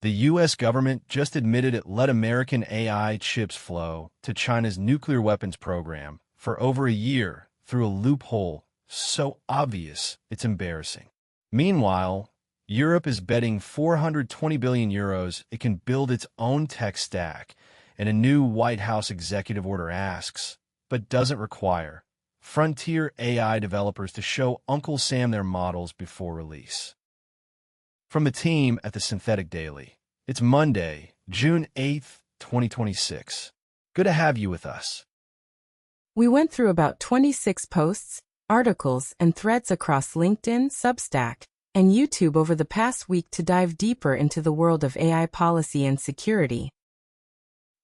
The U.S. government just admitted it let American AI chips flow to China's nuclear weapons program for over a year through a loophole so obvious it's embarrassing. Meanwhile, Europe is betting 420 billion euros it can build its own tech stack, and a new White House executive order asks, but doesn't require, frontier AI developers to show Uncle Sam their models before release. From the team at the Synthetic Daily, it's Monday, June 8th, 2026. Good to have you with us. We went through about 26 posts, articles, and threads across LinkedIn, Substack, and YouTube over the past week to dive deeper into the world of AI policy and security.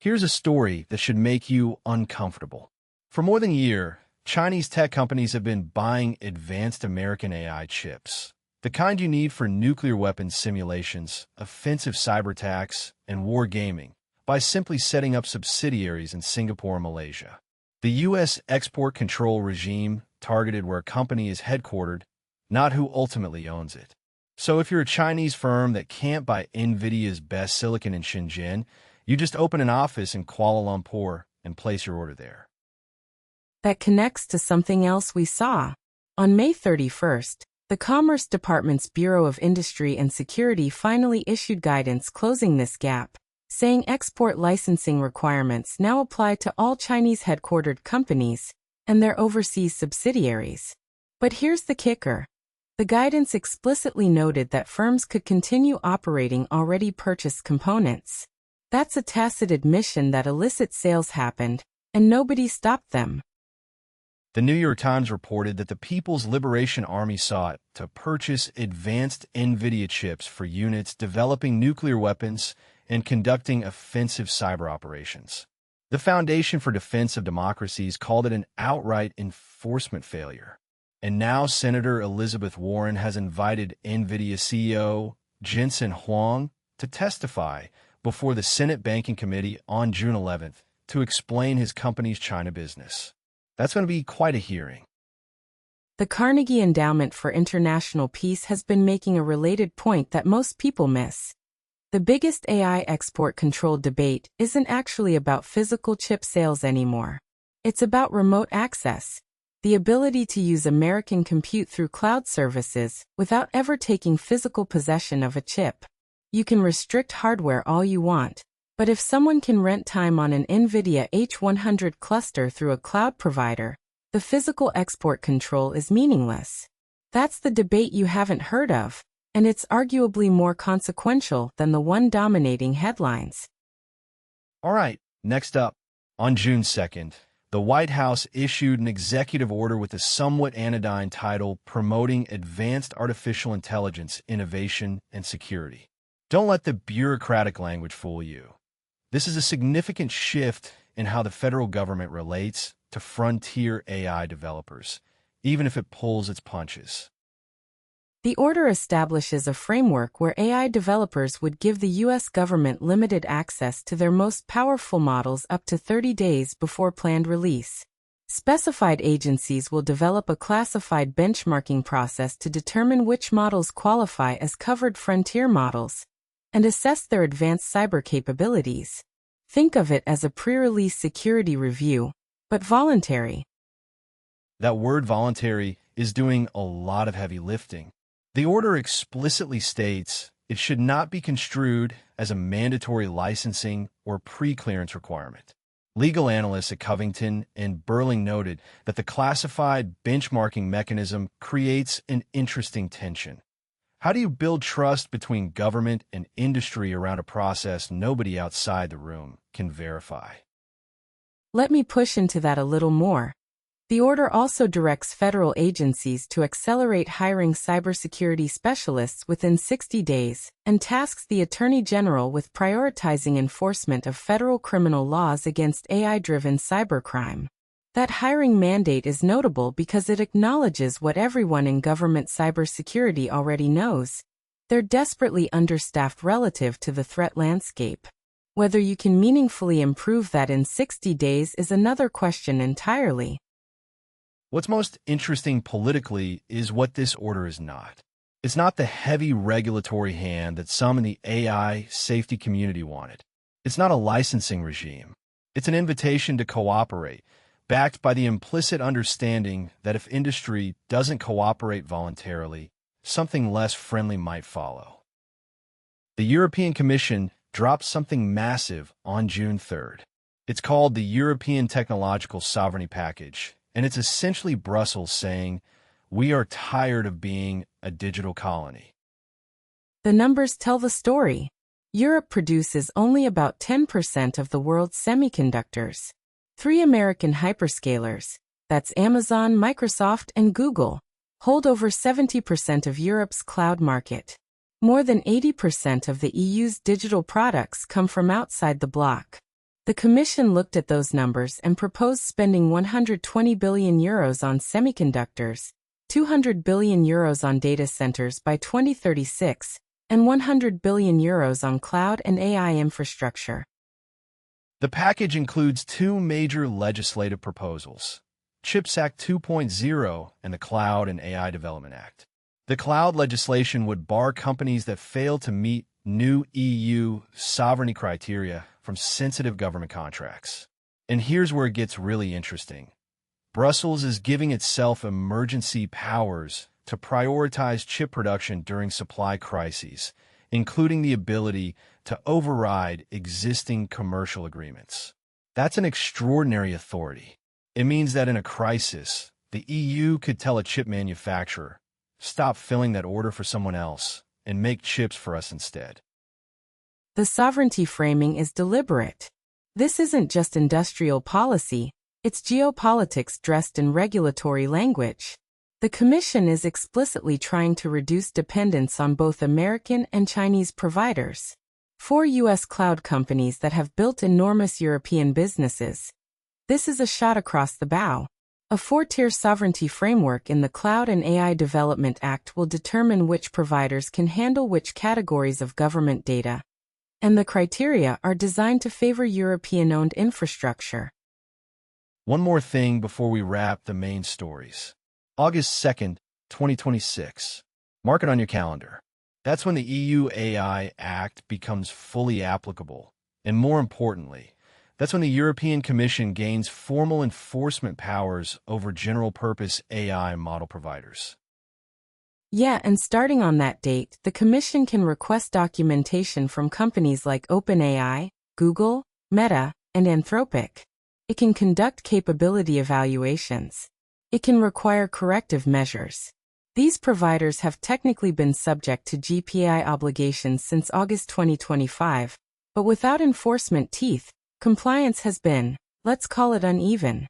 Here's a story that should make you uncomfortable. For more than a year, Chinese tech companies have been buying advanced American AI chips, the kind you need for nuclear weapons simulations, offensive cyber attacks, and war gaming, by simply setting up subsidiaries in Singapore and Malaysia. The U.S. export control regime targeted where a company is headquartered, not who ultimately owns it. So if you're a Chinese firm that can't buy Nvidia's best silicon in Shenzhen, you just open an office in Kuala Lumpur and place your order there. That connects to something else we saw. On May 31st, the Commerce Department's Bureau of Industry and Security finally issued guidance closing this gap, saying export licensing requirements now apply to all Chinese-headquartered companies and their overseas subsidiaries. But here's the kicker. The guidance explicitly noted that firms could continue operating already purchased components. That's a tacit admission that illicit sales happened, and nobody stopped them. The New York Times reported that the People's Liberation Army sought to purchase advanced Nvidia chips for units developing nuclear weapons and conducting offensive cyber operations. The Foundation for Defense of Democracies called it an outright enforcement failure. And now Senator Elizabeth Warren has invited Nvidia CEO Jensen Huang to testify before the Senate Banking Committee on June 11th to explain his company's China business. That's going to be quite a hearing. The Carnegie Endowment for International Peace has been making a related point that most people miss. The biggest AI export control debate isn't actually about physical chip sales anymore. It's about remote access, the ability to use American compute through cloud services without ever taking physical possession of a chip. You can restrict hardware all you want, but if someone can rent time on an Nvidia H100 cluster through a cloud provider, the physical export control is meaningless. That's the debate you haven't heard of, and it's arguably more consequential than the one dominating headlines. All right, next up. On June 2nd, the White House issued an executive order with a somewhat anodyne title promoting advanced artificial intelligence, innovation, and security. Don't let the bureaucratic language fool you. This is a significant shift in how the federal government relates to frontier AI developers, even if it pulls its punches. The order establishes a framework where AI developers would give the U.S. government limited access to their most powerful models up to 30 days before planned release. Specified agencies will develop a classified benchmarking process to determine which models qualify as covered frontier models and assess their advanced cyber capabilities. Think of it as a pre-release security review, but voluntary. That word voluntary is doing a lot of heavy lifting. The order explicitly states it should not be construed as a mandatory licensing or pre-clearance requirement. Legal analysts at Covington and Burling noted that the classified benchmarking mechanism creates an interesting tension. How do you build trust between government and industry around a process nobody outside the room can verify? Let me push into that a little more. The order also directs federal agencies to accelerate hiring cybersecurity specialists within 60 days and tasks the Attorney General with prioritizing enforcement of federal criminal laws against AI-driven cybercrime. That hiring mandate is notable because it acknowledges what everyone in government cybersecurity already knows. They're desperately understaffed relative to the threat landscape. Whether you can meaningfully improve that in 60 days is another question entirely. What's most interesting politically is what this order is not. It's not the heavy regulatory hand that some in the AI safety community wanted. It's not a licensing regime. It's an invitation to cooperate, backed by the implicit understanding that if industry doesn't cooperate voluntarily, something less friendly might follow. The European Commission dropped something massive on June 3rd. It's called the European Technological Sovereignty Package, and it's essentially Brussels saying, we are tired of being a digital colony. The numbers tell the story. Europe produces only about 10% of the world's semiconductors. 3 American hyperscalers, that's Amazon, Microsoft, and Google, hold over 70% of Europe's cloud market. More than 80% of the EU's digital products come from outside the bloc. The Commission looked at those numbers and proposed spending €120 billion on semiconductors, €200 billion on data centers by 2036, and €100 billion on cloud and AI infrastructure. The package includes 2 major legislative proposals, CHIPS Act 2.0 and the Cloud and AI Development Act. The cloud legislation would bar companies that fail to meet new EU sovereignty criteria from sensitive government contracts. And here's where it gets really interesting. Brussels is giving itself emergency powers to prioritize chip production during supply crises, including the ability to override existing commercial agreements. That's an extraordinary authority. It means that in a crisis, the EU could tell a chip manufacturer, stop filling that order for someone else and make chips for us instead. The sovereignty framing is deliberate. This isn't just industrial policy, it's geopolitics dressed in regulatory language. The Commission is explicitly trying to reduce dependence on both American and Chinese providers. 4 U.S. cloud companies that have built enormous European businesses. This is a shot across the bow. A 4-tier sovereignty framework in the Cloud and AI Development Act will determine which providers can handle which categories of government data. And the criteria are designed to favor European-owned infrastructure. One more thing before we wrap the main stories. August 2nd, 2026. Mark it on your calendar. That's when the EU AI Act becomes fully applicable. And more importantly, that's when the European Commission gains formal enforcement powers over general-purpose AI model providers. Yeah, and starting on that date, the Commission can request documentation from companies like OpenAI, Google, Meta, and Anthropic. It can conduct capability evaluations. It can require corrective measures. These providers have technically been subject to GPI obligations since August 2025, but without enforcement teeth, compliance has been, let's call it uneven.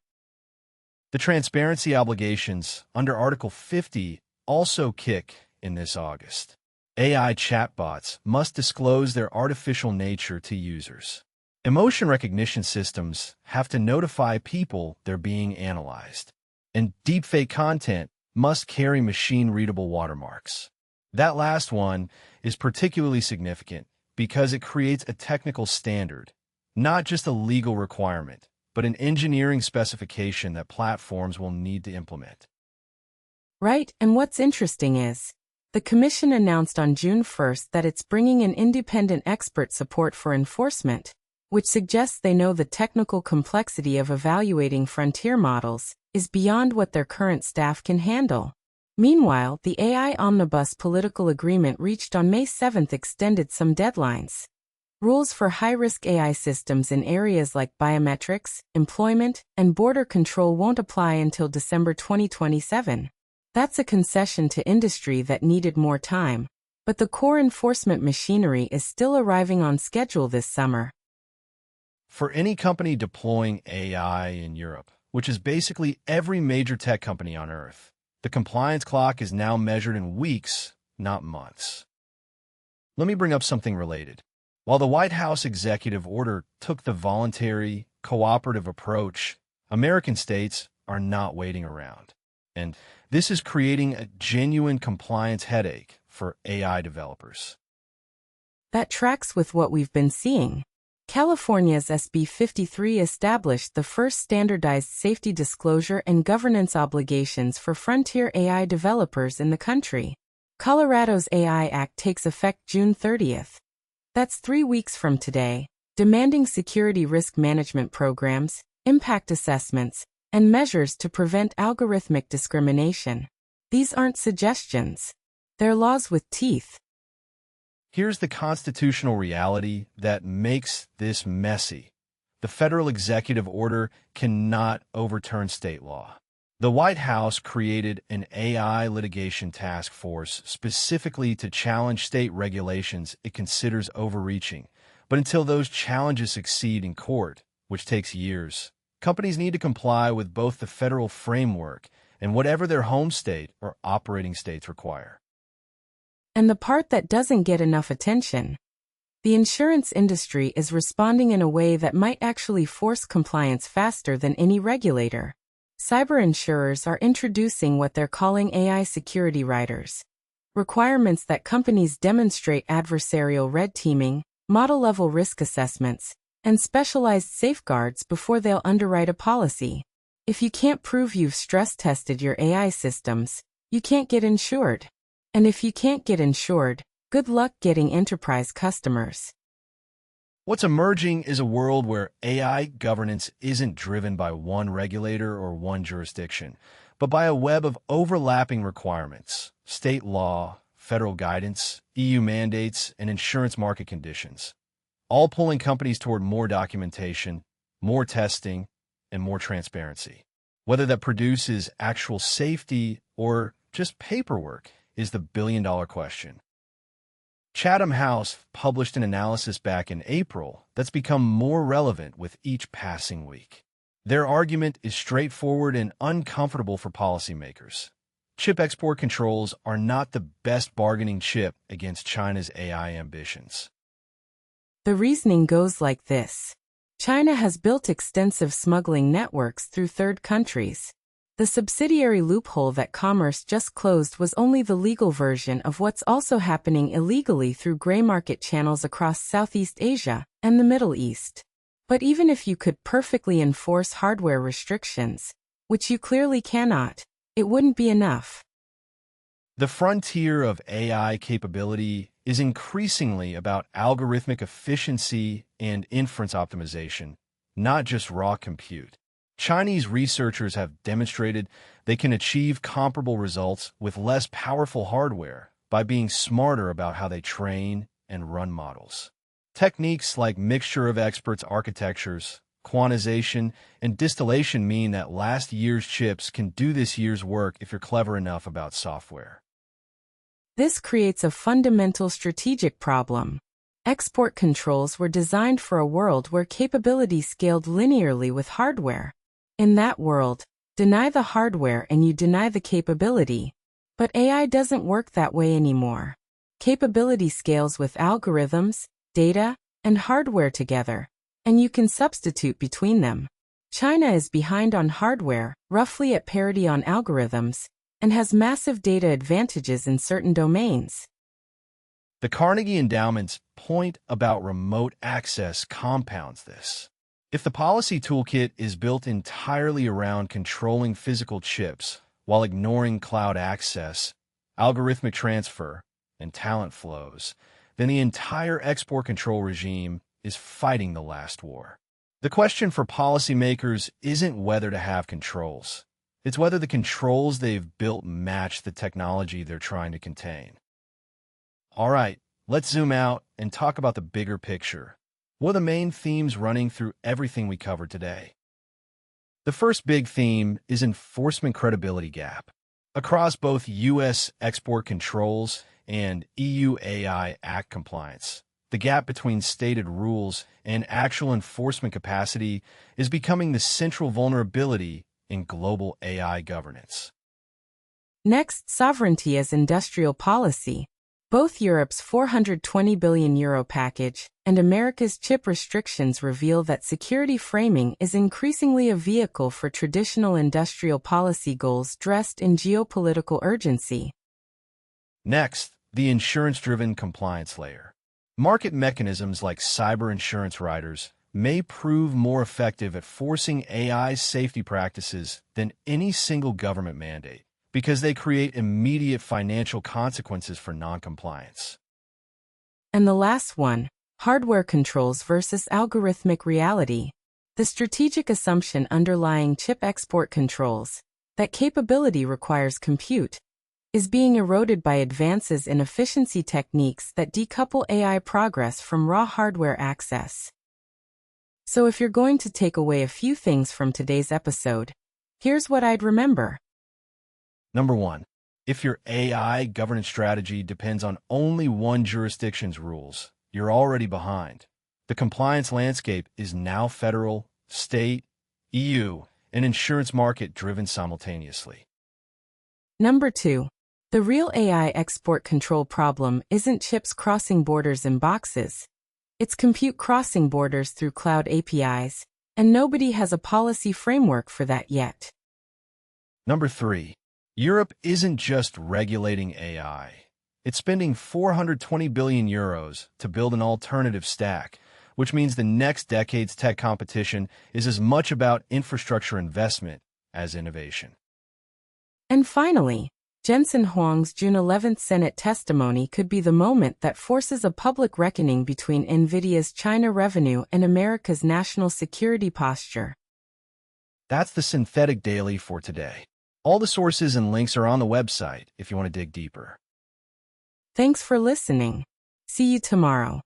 The transparency obligations under Article 50 also kick in this August. AI chatbots must disclose their artificial nature to users. Emotion recognition systems have to notify people they're being analyzed. And deepfake content must carry machine-readable watermarks. That last one is particularly significant because it creates a technical standard, not just a legal requirement, but an engineering specification that platforms will need to implement. Right, and what's interesting is, the Commission announced on June 1st that it's bringing in independent expert support for enforcement, which suggests they know the technical complexity of evaluating frontier models is beyond what their current staff can handle. Meanwhile, the AI Omnibus political agreement reached on May 7th extended some deadlines. Rules for high-risk AI systems in areas like biometrics, employment, and border control won't apply until December 2027. That's a concession to industry that needed more time, but the core enforcement machinery is still arriving on schedule this summer. For any company deploying AI in Europe, which is basically every major tech company on Earth, the compliance clock is now measured in weeks, not months. Let me bring up something related. While the White House executive order took the voluntary, cooperative approach, American states are not waiting around. And this is creating a genuine compliance headache for AI developers. That tracks with what we've been seeing. California's SB 53 established the first standardized safety disclosure and governance obligations for frontier AI developers in the country. Colorado's AI Act takes effect June 30th. That's 3 weeks from today, demanding security risk management programs, impact assessments, and measures to prevent algorithmic discrimination. These aren't suggestions. They're laws with teeth. Here's the constitutional reality that makes this messy. The federal executive order cannot overturn state law. The White House created an AI litigation task force specifically to challenge state regulations it considers overreaching. But until those challenges succeed in court, which takes years, companies need to comply with both the federal framework and whatever their home state or operating states require. And the part that doesn't get enough attention. The insurance industry is responding in a way that might actually force compliance faster than any regulator. Cyber insurers are introducing what they're calling AI security riders. Requirements that companies demonstrate adversarial red teaming, model-level risk assessments, and specialized safeguards before they'll underwrite a policy. If you can't prove you've stress-tested your AI systems, you can't get insured. And if you can't get insured, good luck getting enterprise customers. What's emerging is a world where AI governance isn't driven by one regulator or one jurisdiction, but by a web of overlapping requirements: state law, federal guidance, EU mandates, and insurance market conditions, all pulling companies toward more documentation, more testing, and more transparency. Whether that produces actual safety or just paperwork is the billion-dollar question. Chatham House published an analysis back in April that's become more relevant with each passing week. Their argument is straightforward and uncomfortable for policymakers. Chip export controls are not the best bargaining chip against China's AI ambitions. The reasoning goes like this. China has built extensive smuggling networks through third countries. The subsidiary loophole that Commerce just closed was only the legal version of what's also happening illegally through gray market channels across Southeast Asia and the Middle East. But even if you could perfectly enforce hardware restrictions, which you clearly cannot, it wouldn't be enough. The frontier of AI capability is increasingly about algorithmic efficiency and inference optimization, not just raw compute. Chinese researchers have demonstrated they can achieve comparable results with less powerful hardware by being smarter about how they train and run models. Techniques like mixture of experts architectures, quantization, and distillation mean that last year's chips can do this year's work if you're clever enough about software. This creates a fundamental strategic problem. Export controls were designed for a world where capability scaled linearly with hardware. In that world, deny the hardware and you deny the capability. But AI doesn't work that way anymore. Capability scales with algorithms, data, and hardware together, and you can substitute between them. China is behind on hardware, roughly at parity on algorithms, and has massive data advantages in certain domains. The Carnegie Endowment's point about remote access compounds this. If the policy toolkit is built entirely around controlling physical chips while ignoring cloud access, algorithmic transfer, and talent flows, then the entire export control regime is fighting the last war. The question for policymakers isn't whether to have controls. It's whether the controls they've built match the technology they're trying to contain. All right, let's zoom out and talk about the bigger picture. What are the main themes running through everything we covered today? The first big theme is enforcement credibility gap. Across both U.S. export controls and EU AI Act compliance, the gap between stated rules and actual enforcement capacity is becoming the central vulnerability in global AI governance. Next, sovereignty as industrial policy. Both Europe's €420 billion package and America's chip restrictions reveal that security framing is increasingly a vehicle for traditional industrial policy goals dressed in geopolitical urgency. Next, the insurance-driven compliance layer. Market mechanisms like cyber insurance riders may prove more effective at forcing AI's safety practices than any single government mandate because they create immediate financial consequences for noncompliance. And the last one, hardware controls versus algorithmic reality. The strategic assumption underlying chip export controls, that capability requires compute, is being eroded by advances in efficiency techniques that decouple AI progress from raw hardware access. So if you're going to take away a few things from today's episode, here's what I'd remember. Number 1. If your AI governance strategy depends on only one jurisdiction's rules, you're already behind. The compliance landscape is now federal, state, EU, and insurance market driven simultaneously. Number 2. The real AI export control problem isn't chips crossing borders in boxes. It's compute crossing borders through cloud APIs, and nobody has a policy framework for that yet. Number 3. Europe isn't just regulating AI. It's spending 420 billion euros to build an alternative stack, which means the next decade's tech competition is as much about infrastructure investment as innovation. And finally, Jensen Huang's June 11th Senate testimony could be the moment that forces a public reckoning between Nvidia's China revenue and America's national security posture. That's the Synthetic Daily for today. All the sources and links are on the website if you want to dig deeper. Thanks for listening. See you tomorrow.